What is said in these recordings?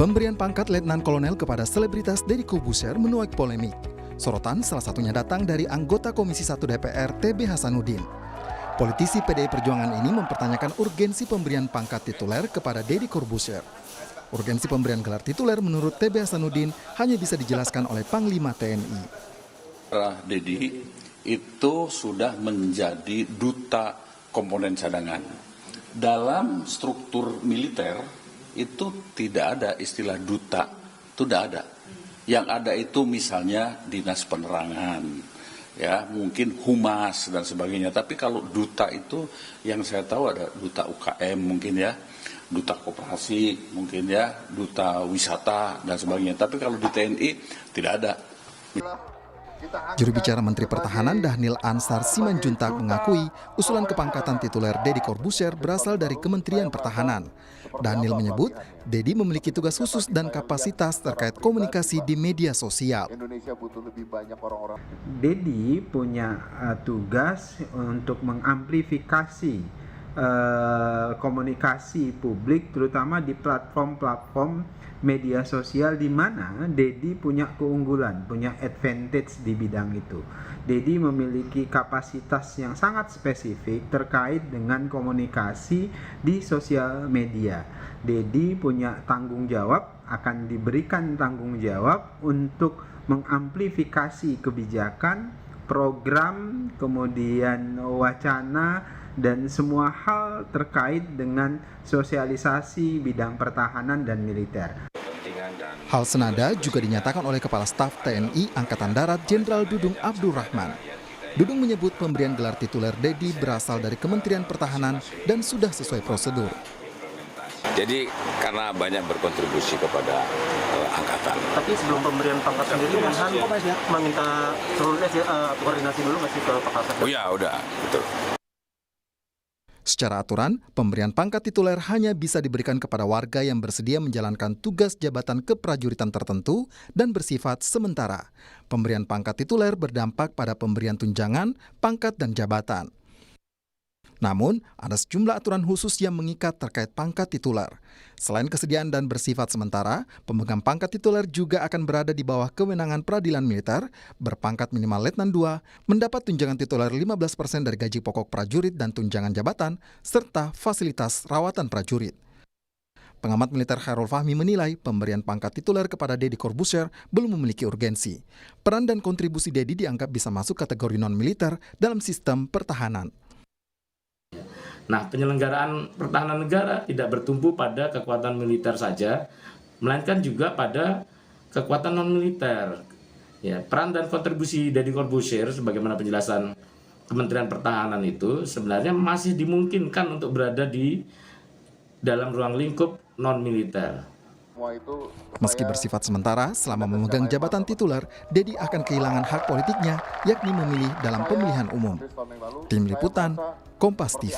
Pemberian pangkat Letnan Kolonel kepada selebritas Deddy Corbuzier menuai polemik. Sorotan salah satunya datang dari anggota Komisi 1 DPR TB Hasanuddin. Politisi PDI Perjuangan ini mempertanyakan urgensi pemberian pangkat tituler kepada Deddy Corbuzier. Urgensi pemberian gelar tituler menurut TB Hasanuddin hanya bisa dijelaskan oleh Panglima TNI. Deddy itu sudah menjadi duta komponen cadangan. Dalam struktur militer itu tidak ada istilah duta, itu tidak ada. Yang ada itu misalnya dinas penerangan, ya mungkin humas dan sebagainya. Tapi kalau duta itu yang saya tahu ada duta UKM mungkin ya, duta koperasi mungkin ya, duta wisata dan sebagainya. Tapi kalau di TNI tidak ada. Juru bicara Menteri Pertahanan Dhanil Ansar Simanjuntak mengakui usulan kepangkatan tituler Deddy Corbuzier berasal dari Kementerian Pertahanan. Dhanil menyebut Deddy memiliki tugas khusus dan kapasitas terkait komunikasi di media sosial. Deddy punya tugas untuk mengamplifikasi komunikasi publik, terutama di platform-platform media sosial, di mana Deddy punya keunggulan, punya advantage di bidang itu. Deddy memiliki kapasitas yang sangat spesifik terkait dengan komunikasi di sosial media. Deddy punya tanggung jawab, akan diberikan tanggung jawab untuk mengamplifikasi kebijakan, program, kemudian wacana, dan semua hal terkait dengan sosialisasi bidang pertahanan dan militer. Hal senada juga dinyatakan oleh Kepala Staf TNI Angkatan Darat Jenderal Dudung Abdul Rahman. Dudung menyebut pemberian gelar tituler Deddy berasal dari Kementerian Pertahanan dan sudah sesuai prosedur. Jadi karena banyak berkontribusi kepada angkatan. Tapi sebelum pemberian pangkat sendiri, Menhan meminta seluruhnya koordinasi dulu nggak sih ke Pak Kasat? Oh ya, udah, betul. Secara aturan, pemberian pangkat tituler hanya bisa diberikan kepada warga yang bersedia menjalankan tugas jabatan keprajuritan tertentu dan bersifat sementara. Pemberian pangkat tituler berdampak pada pemberian tunjangan, pangkat, dan jabatan. Namun, ada sejumlah aturan khusus yang mengikat terkait pangkat tituler. Selain kesediaan dan bersifat sementara, pemegang pangkat tituler juga akan berada di bawah kewenangan peradilan militer, berpangkat minimal Letnan 2, mendapat tunjangan tituler 15% dari gaji pokok prajurit dan tunjangan jabatan, serta fasilitas rawatan prajurit. Pengamat militer Khairul Fahmi menilai pemberian pangkat tituler kepada Deddy Corbuzier belum memiliki urgensi. Peran dan kontribusi Deddy dianggap bisa masuk kategori non-militer dalam sistem pertahanan. Nah, penyelenggaraan pertahanan negara tidak bertumpu pada kekuatan militer saja, melainkan juga pada kekuatan non-militer. Ya, peran dan kontribusi Deddy Corbuzier, sebagaimana penjelasan Kementerian Pertahanan itu, sebenarnya masih dimungkinkan untuk berada di dalam ruang lingkup non-militer. Meski bersifat sementara, selama memegang jabatan tituler, Deddy akan kehilangan hak politiknya, yakni memilih dalam pemilihan umum. Tim Liputan, Kompas TV.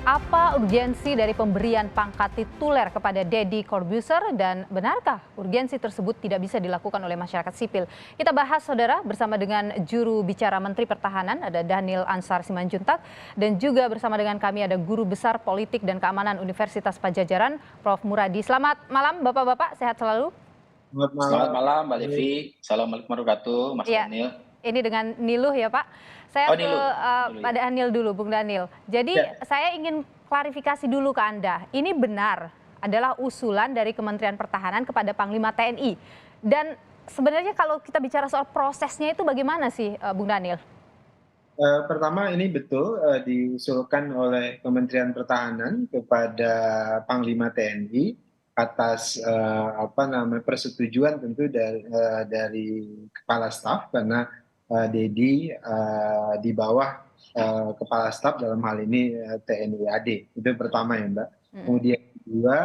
Apa urgensi dari pemberian pangkat tituler kepada Deddy Corbuzier dan benarkah urgensi tersebut tidak bisa dilakukan oleh masyarakat sipil? Kita bahas, saudara, bersama dengan juru bicara Menteri Pertahanan, ada Dhanil Ansar Simanjuntak, dan juga bersama dengan kami ada Guru Besar Politik dan Keamanan Universitas Padjadjaran, Prof. Muradi. Selamat malam, Bapak-Bapak, sehat selalu. Selamat malam, Mbak Levi. Assalamualaikum warahmatullahi wabarakatuh, Mas Dhanil. Ini dengan Niluh ya, Pak. Saya ke Pak Dhanil dulu, Bung Dhanil. Jadi saya ingin klarifikasi dulu ke Anda. Ini benar adalah usulan dari Kementerian Pertahanan kepada Panglima TNI. Dan sebenarnya kalau kita bicara soal prosesnya itu bagaimana sih, Bung Dhanil? Pertama, ini betul diusulkan oleh Kementerian Pertahanan kepada Panglima TNI atas persetujuan tentu dari Kepala Staf, karena Deddy di bawah Kepala Staf dalam hal ini TNI AD. Itu pertama ya, Mbak. Kemudian kedua,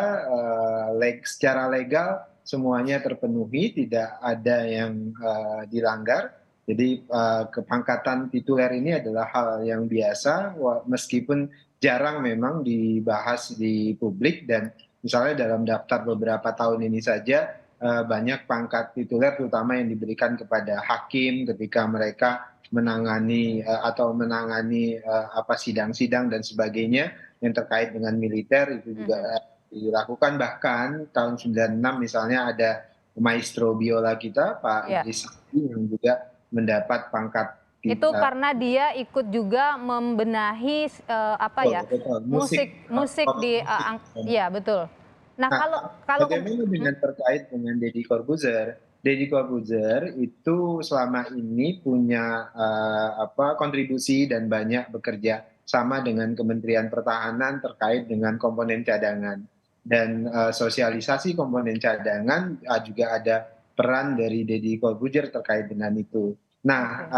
secara legal semuanya terpenuhi, tidak ada yang dilanggar. Jadi kepangkatan tituler ini adalah hal yang biasa, meskipun jarang memang dibahas di publik, dan misalnya dalam daftar beberapa tahun ini saja banyak pangkat tituler terutama yang diberikan kepada hakim ketika mereka menangani sidang-sidang dan sebagainya, yang terkait dengan militer itu juga dilakukan. Bahkan tahun 96 misalnya ada maestro biola kita Pak Ya. Idris Samsi yang juga mendapat pangkat Itu karena dia ikut juga membenahi musik di ya betul. Nah, kalau bagaimana dengan terkait dengan Deddy Corbuzier? Deddy Corbuzier itu selama ini punya kontribusi dan banyak bekerja sama dengan Kementerian Pertahanan terkait dengan komponen cadangan. Dan sosialisasi komponen cadangan juga ada peran dari Deddy Corbuzier terkait dengan itu. Nah,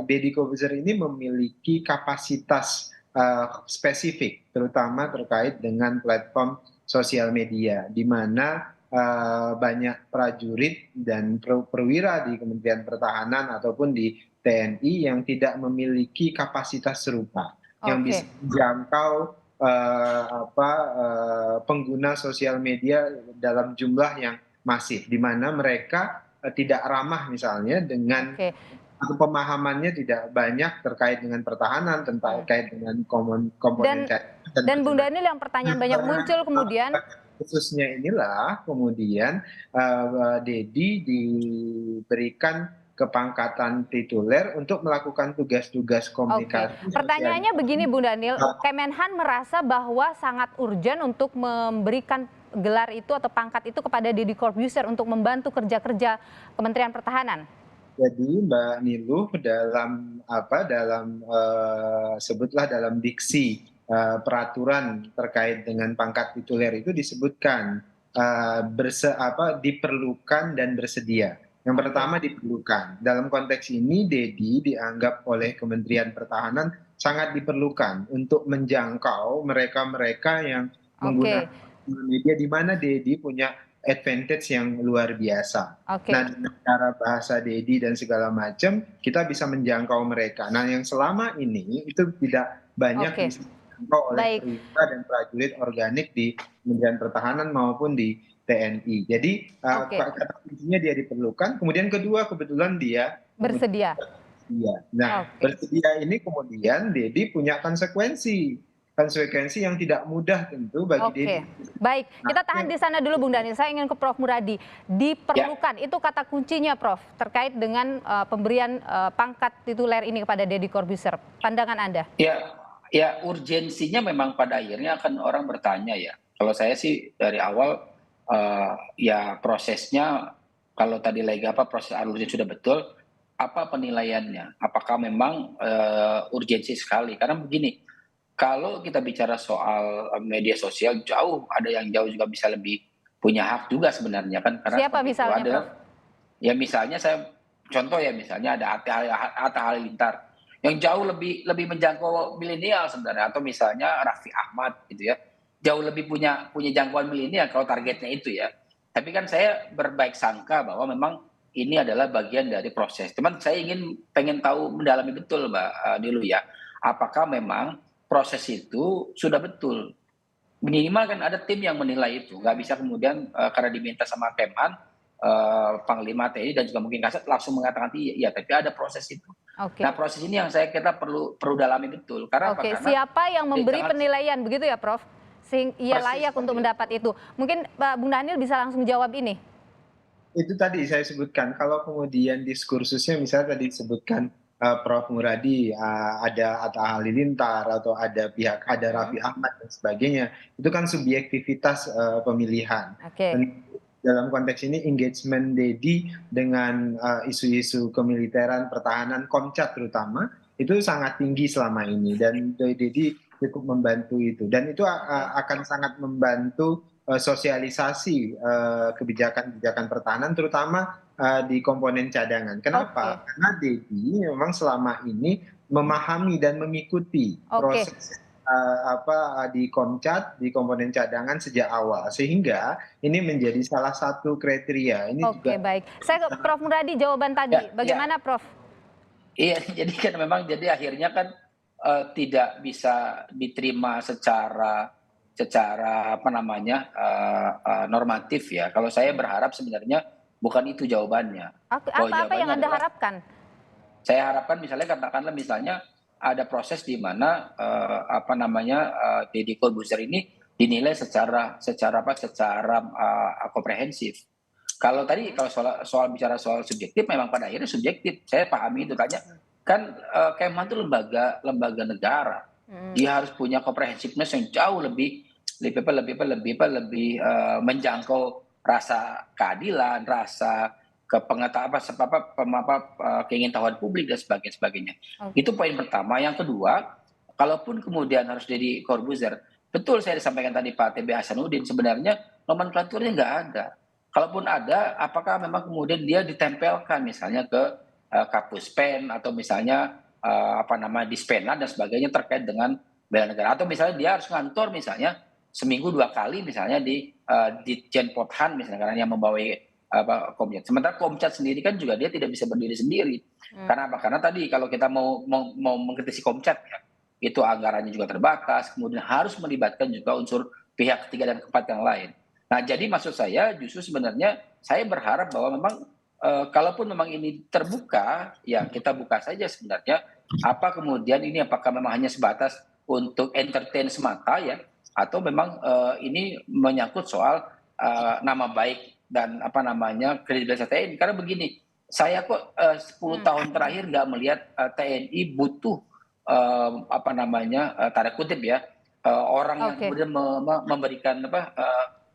Deddy Corbuzier ini memiliki kapasitas spesifik, terutama terkait dengan platform sosial media, di mana banyak prajurit dan perwira di Kementerian Pertahanan ataupun di TNI yang tidak memiliki kapasitas serupa, yang bisa menjangkau pengguna sosial media dalam jumlah yang masif, di mana mereka tidak ramah misalnya dengan atau pemahamannya tidak banyak terkait dengan pertahanan, terkait dengan komponen dan Bung Daniel, yang pertanyaan banyak muncul kemudian khususnya inilah kemudian Deddy diberikan kepangkatan tituler untuk melakukan tugas-tugas komunikasi. Pertanyaannya begini Bung Daniel, Kemenhan merasa bahwa sangat urgent untuk memberikan gelar itu atau pangkat itu kepada Deddy Corbuzier untuk membantu kerja-kerja Kementerian Pertahanan. Jadi Mbak Niluh sebutlah dalam diksi peraturan terkait dengan pangkat tituler itu disebutkan diperlukan dan bersedia. Yang pertama diperlukan. Dalam konteks ini Deddy dianggap oleh Kementerian Pertahanan sangat diperlukan untuk menjangkau mereka-mereka yang menggunakan media, di mana Deddy punya advantage yang luar biasa. Nah, dengan cara bahasa Deddy dan segala macam, kita bisa menjangkau mereka. Nah, yang selama ini itu tidak banyak bisa dijangkau oleh perwira dan prajurit organik di Kementerian Pertahanan maupun di TNI. Jadi kata kuncinya dia diperlukan. Kemudian kedua, kebetulan dia bersedia. Nah, bersedia ini kemudian Deddy punya konsekuensi yang tidak mudah tentu bagi Deddy. Baik, kita tahan di sana dulu Bung Daniel. Saya ingin ke Prof Muradi. Diperlukan, itu kata kuncinya Prof, terkait dengan pemberian pangkat tituler ini kepada Deddy Corbuzier. Pandangan Anda? Ya, urgensinya memang pada akhirnya akan orang bertanya ya. Kalau saya sih dari awal ya prosesnya, kalau tadi lagi proses alurnya sudah betul, apa penilaiannya? Apakah memang urgensi sekali? Karena begini, kalau kita bicara soal media sosial, ada yang jauh juga bisa lebih punya hak juga sebenarnya kan. Karena siapa misalnya, Prof? Ya misalnya misalnya ada Atta Halilintar yang jauh lebih menjangkau milenial sebenarnya, atau misalnya Raffi Ahmad gitu ya, jauh lebih punya jangkauan milenial kalau targetnya itu ya. Tapi kan saya berbaik sangka bahwa memang ini adalah bagian dari proses. Cuman saya pengen tahu mendalami betul Mbak Niluh ya, apakah memang proses itu sudah betul. Minimal kan ada tim yang menilai itu. Nggak bisa kemudian karena diminta sama Kemhan, Panglima TNI dan juga mungkin Kasat langsung mengatakan iya, tapi ada proses itu. Nah, proses ini yang kita perlu dalami betul. Karena karena siapa yang memberi penilaian begitu ya Prof? Sehingga ia layak untuk mendapat itu. Mungkin Bung Daniel bisa langsung jawab ini. Itu tadi saya sebutkan, kalau kemudian diskursusnya misalnya tadi disebutkan Prof Muradi, ada Atta Halilintar atau ada Raffi Ahmad dan sebagainya, itu kan subjektivitas pemilihan. Dan dalam konteks ini engagement Deddy dengan isu-isu kemiliteran, pertahanan, Komcat terutama, itu sangat tinggi selama ini, dan Deddy cukup membantu itu, dan itu akan sangat membantu sosialisasi kebijakan pertahanan, terutama di komponen cadangan. Kenapa? Karena Deddy memang selama ini memahami dan mengikuti proses di Komcat, di komponen cadangan sejak awal, sehingga ini menjadi salah satu kriteria. Ini juga baik. Saya ke Prof Muradi jawaban tadi. Bagaimana Prof? Iya, jadi kan memang akhirnya kan tidak bisa diterima secara normatif ya. Kalau saya berharap sebenarnya bukan itu jawabannya. Apa yang Anda harapkan? Saya harapkan misalnya ada proses di mana Deddy Corbuzier ini dinilai secara komprehensif. Kalau soal bicara soal subjektif, memang pada akhirnya subjektif. Saya pahami itu, tanya kan Kemhan itu lembaga negara. Dia harus punya komprehensifness yang jauh lebih menjangkau rasa keadilan, rasa keingintahuan publik dan sebagainya. Okay. Itu poin pertama. Yang kedua, kalaupun kemudian harus Deddy Corbuzier, betul saya disampaikan tadi Pak TB Hasanuddin, sebenarnya nomenklaturnya nggak ada. Kalaupun ada, apakah memang kemudian dia ditempelkan misalnya ke Kapus Pen atau misalnya Dispenat dan sebagainya terkait dengan bela negara, atau misalnya dia harus ngantor misalnya seminggu 2 kali misalnya di Jenpothan misalnya, karena yang membawa Komcat. Sementara Komcat sendiri kan juga dia tidak bisa berdiri sendiri. Karena apa? Karena tadi kalau kita mau mengkritisi Komcat ya, itu anggarannya juga terbatas, kemudian harus melibatkan juga unsur pihak ketiga dan keempat yang lain. Nah, jadi maksud saya justru sebenarnya saya berharap bahwa memang kalaupun memang ini terbuka, ya kita buka saja sebenarnya. Apa kemudian ini apakah memang hanya sebatas untuk entertain semata ya, atau memang ini menyangkut soal nama baik dan kredibilitas TNI. Karena begini, saya kok 10 tahun terakhir nggak melihat TNI butuh tanda kutip ya, orang yang kemudian memberikan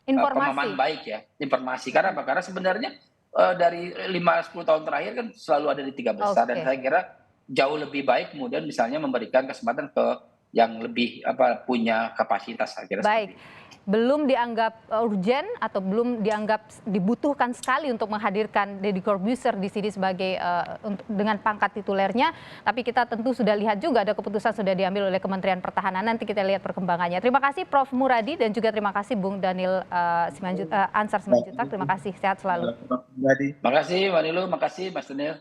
pemahaman baik ya, informasi. Karena apa? Karena sebenarnya dari 5-10 tahun terakhir kan selalu ada di 3 besar, dan saya kira jauh lebih baik kemudian misalnya memberikan kesempatan ke yang lebih punya kapasitas, saya kira. Baik. Belum dianggap urgent atau belum dianggap dibutuhkan sekali untuk menghadirkan Deddy Corbuzier di sini sebagai dengan pangkat titulernya, tapi kita tentu sudah lihat juga ada keputusan sudah diambil oleh Kementerian Pertahanan. Nanti kita lihat perkembangannya. Terima kasih Prof. Muradi dan juga terima kasih Bung Daniel Ansar Simanjuntak. Terima kasih, sehat selalu. Terima kasih Mbak Nilu, terima kasih Mas Daniel.